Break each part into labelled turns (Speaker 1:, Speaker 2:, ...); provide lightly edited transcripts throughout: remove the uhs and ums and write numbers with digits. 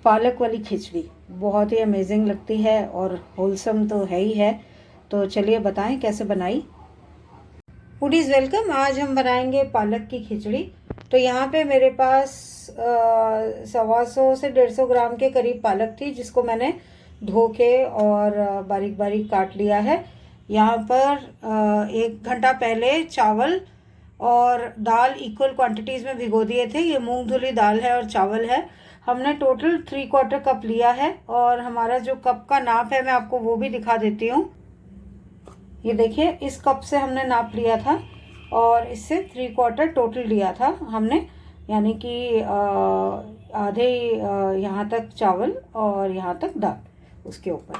Speaker 1: पालक वाली खिचड़ी बहुत ही अमेजिंग लगती है और होलसम तो है ही है। तो चलिए बताएं कैसे बनाई। Foodies welcome. आज हम बनाएंगे पालक की खिचड़ी। तो यहाँ पे मेरे पास 125 से 150 ग्राम के करीब पालक थी, जिसको मैंने धो के और बारीक बारीक काट लिया है। यहाँ पर 1 घंटा पहले चावल और दाल इक्वल क्वांटिटीज़ में भिगो दिए थे। ये मूंग धुली दाल है और चावल है। हमने टोटल 3/4 कप लिया है और हमारा जो कप का नाप है मैं आपको वो भी दिखा देती हूँ। ये देखिए, इस कप से हमने नाप लिया था और इससे 3/4 टोटल लिया था हमने, यानी कि आधे यहाँ तक चावल और यहाँ तक दाल उसके ऊपर।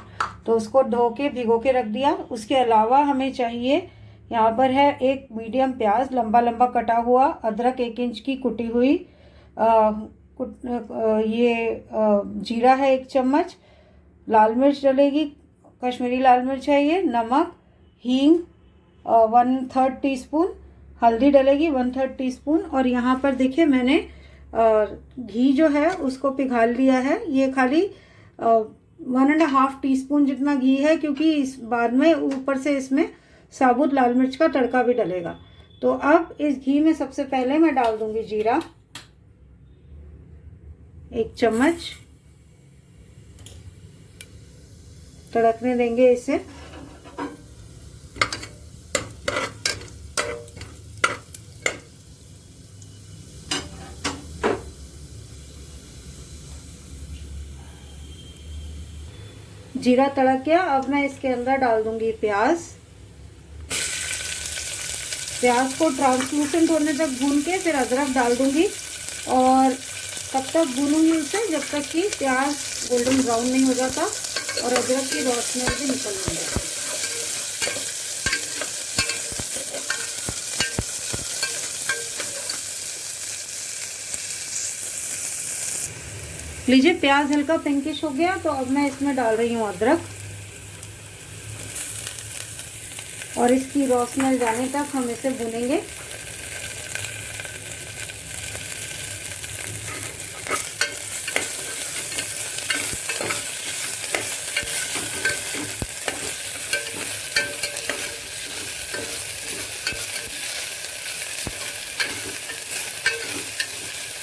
Speaker 1: तो उसको धो के भिगो के रख दिया। उसके अलावा हमें चाहिए, यहाँ पर है 1 मीडियम प्याज लंबा लंबा कटा हुआ, अदरक 1 इंच की कुटी हुई, जीरा है 1 चम्मच, लाल मिर्च डलेगी, कश्मीरी लाल मिर्च है ये, नमक, हींग 1/3 टीस्पून, हल्दी डलेगी 1/3 टीस्पून। और यहाँ पर देखिए मैंने घी जो है उसको पिघाल लिया है। ये खाली 1.5 टीस्पून जितना घी है, क्योंकि इस बाद में ऊपर से इसमें साबुत लाल मिर्च का तड़का भी डलेगा। तो अब इस घी में सबसे पहले मैं डाल दूंगी जीरा 1 चम्मच, तड़कने देंगे इसे। जीरा तड़क गया। अब मैं इसके अंदर डाल दूंगी प्याज। प्याज को ट्रांसलूसेंट होने तक भून के फिर अदरक डाल दूंगी और तब तक भूनूंगी उसे जब तक कि प्याज गोल्डन ब्राउन नहीं हो जाता और अदरक की रोशनी भी निकल नहीं जाती। लीजिए, प्याज हल्का पिंकिश हो गया। तो अब मैं इसमें डाल रही हूँ अदरक और इसकी रोशनी जाने तक हम इसे भूनेंगे।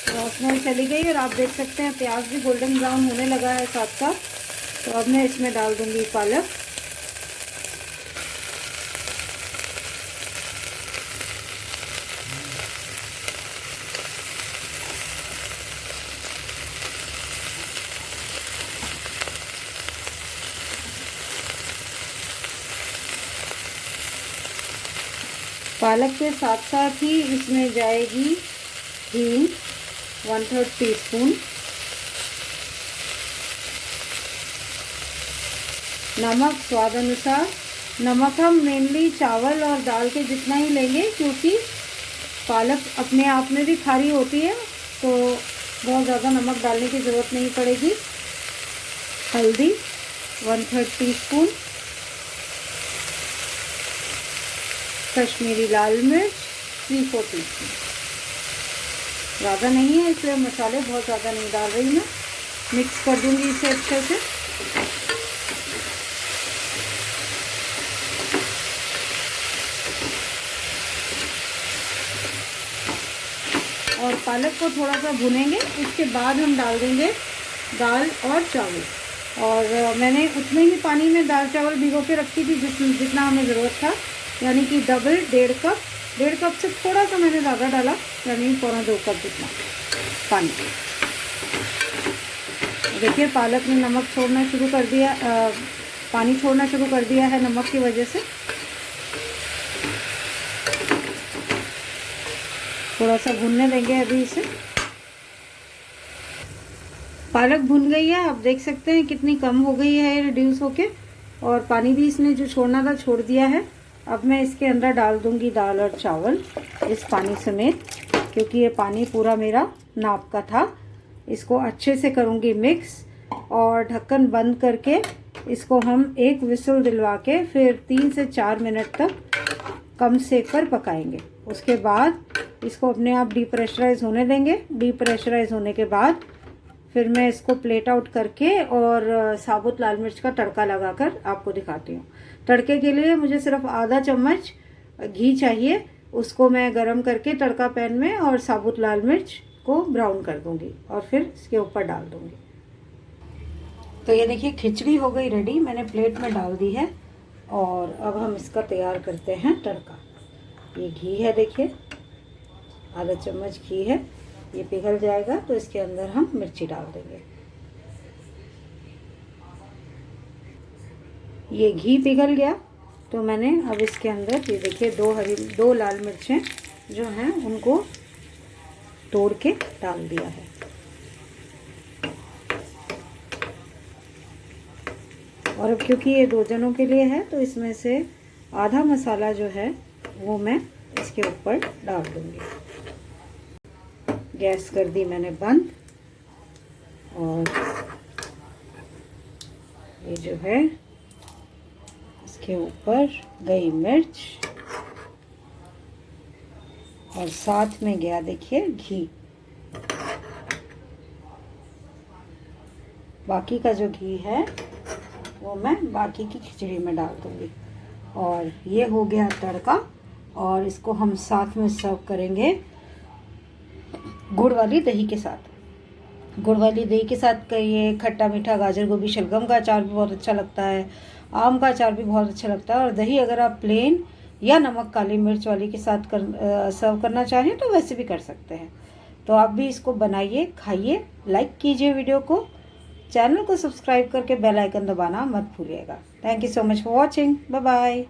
Speaker 1: रोशनी चली गई और आप देख सकते हैं प्याज भी गोल्डन ब्राउन होने लगा है साथ साथ। तो अब मैं इसमें डाल दूंगी पालक। पालक के साथ साथ ही इसमें जाएगी हींग 1/3 टीस्पून, नमक स्वाद अनुसार। नमक हम मेनली चावल और दाल के जितना ही लेंगे, क्योंकि पालक अपने आप में भी खारी होती है, तो बहुत ज़्यादा नमक डालने की ज़रूरत नहीं पड़ेगी। हल्दी 1/3 टीस्पून, कश्मीरी लाल मिर्च 3/4 टीस्पून। ज़्यादा नहीं है इसलिए मसाले बहुत ज़्यादा नहीं डाल रही मैं। मिक्स कर दूंगी इसे अच्छे से। और पालक को थोड़ा सा भुनेंगे। उसके बाद हम डाल देंगे दाल और चावल। और मैंने उतने ही पानी में दाल चावल भिगो के रखी थी जितना हमें ज़रूरत था, यानी कि डबल 1.5 कप। 1.5 कप से थोड़ा सा मैंने ज़्यादा डाला, यानी 1.25 कप जितना पानी। देखिए पालक ने नमक छोड़ना शुरू कर दिया, पानी छोड़ना शुरू कर दिया है नमक की वजह से। थोड़ा सा भुनने देंगे अभी इसे। पालक भुन गई है, आप देख सकते हैं कितनी कम हो गई है रिड्यूस होके, और पानी भी इसने जो छोड़ना था छोड़ दिया है। अब मैं इसके अंदर डाल दूंगी दाल और चावल इस पानी समेत, क्योंकि ये पानी पूरा मेरा नाप का था। इसको अच्छे से करूंगी मिक्स और ढक्कन बंद करके इसको हम 1 विसल दिलवा के फिर 3 से 4 मिनट तक कम सेक पर पकाएंगे। उसके बाद इसको अपने आप डीप्रेशराइज होने देंगे। डीप्रेशराइज होने के बाद फिर मैं इसको प्लेट आउट करके और साबुत लाल मिर्च का तड़का लगाकर आपको दिखाती हूँ। तड़के के लिए मुझे सिर्फ आधा चम्मच घी चाहिए, उसको मैं गरम करके तड़का पैन में और साबुत लाल मिर्च को ब्राउन कर दूंगी और फिर इसके ऊपर डाल दूंगी। तो ये देखिए खिचड़ी हो गई रेडी, मैंने प्लेट में डाल दी है और अब हम इसका तैयार करते हैं तड़का। ये घी है, देखिए आधा चम्मच घी है, ये पिघल जाएगा तो इसके अंदर हम मिर्ची डाल देंगे। ये घी पिघल गया तो मैंने अब इसके अंदर ये देखिए दो लाल मिर्चें जो हैं उनको तोड़ के डाल दिया है। और अब क्योंकि ये 2 जनों के लिए है तो इसमें से आधा मसाला जो है वो मैं इसके ऊपर डाल दूंगी। गैस कर दी मैंने बंद और ये जो है इसके ऊपर गई मिर्च और साथ में गया देखिए घी। बाकी का जो घी है वो मैं बाकी की खिचड़ी में डाल दूंगी। और ये हो गया तड़का और इसको हम साथ में सर्व करेंगे गुड़ वाली दही के साथ। गुड़ वाली दही के साथ का ये खट्टा मीठा गाजर गोभी शलगम का अचार भी बहुत अच्छा लगता है, आम का अचार भी बहुत अच्छा लगता है। और दही अगर आप प्लेन या नमक काली मिर्च वाली के साथ सर्व करना चाहें तो वैसे भी कर सकते हैं। तो आप भी इसको बनाइए, खाइए, लाइक कीजिए वीडियो को, चैनल को सब्सक्राइब करके बेल आइकन दबाना मत भूलिएगा। Thank you so much for watching. Bye bye.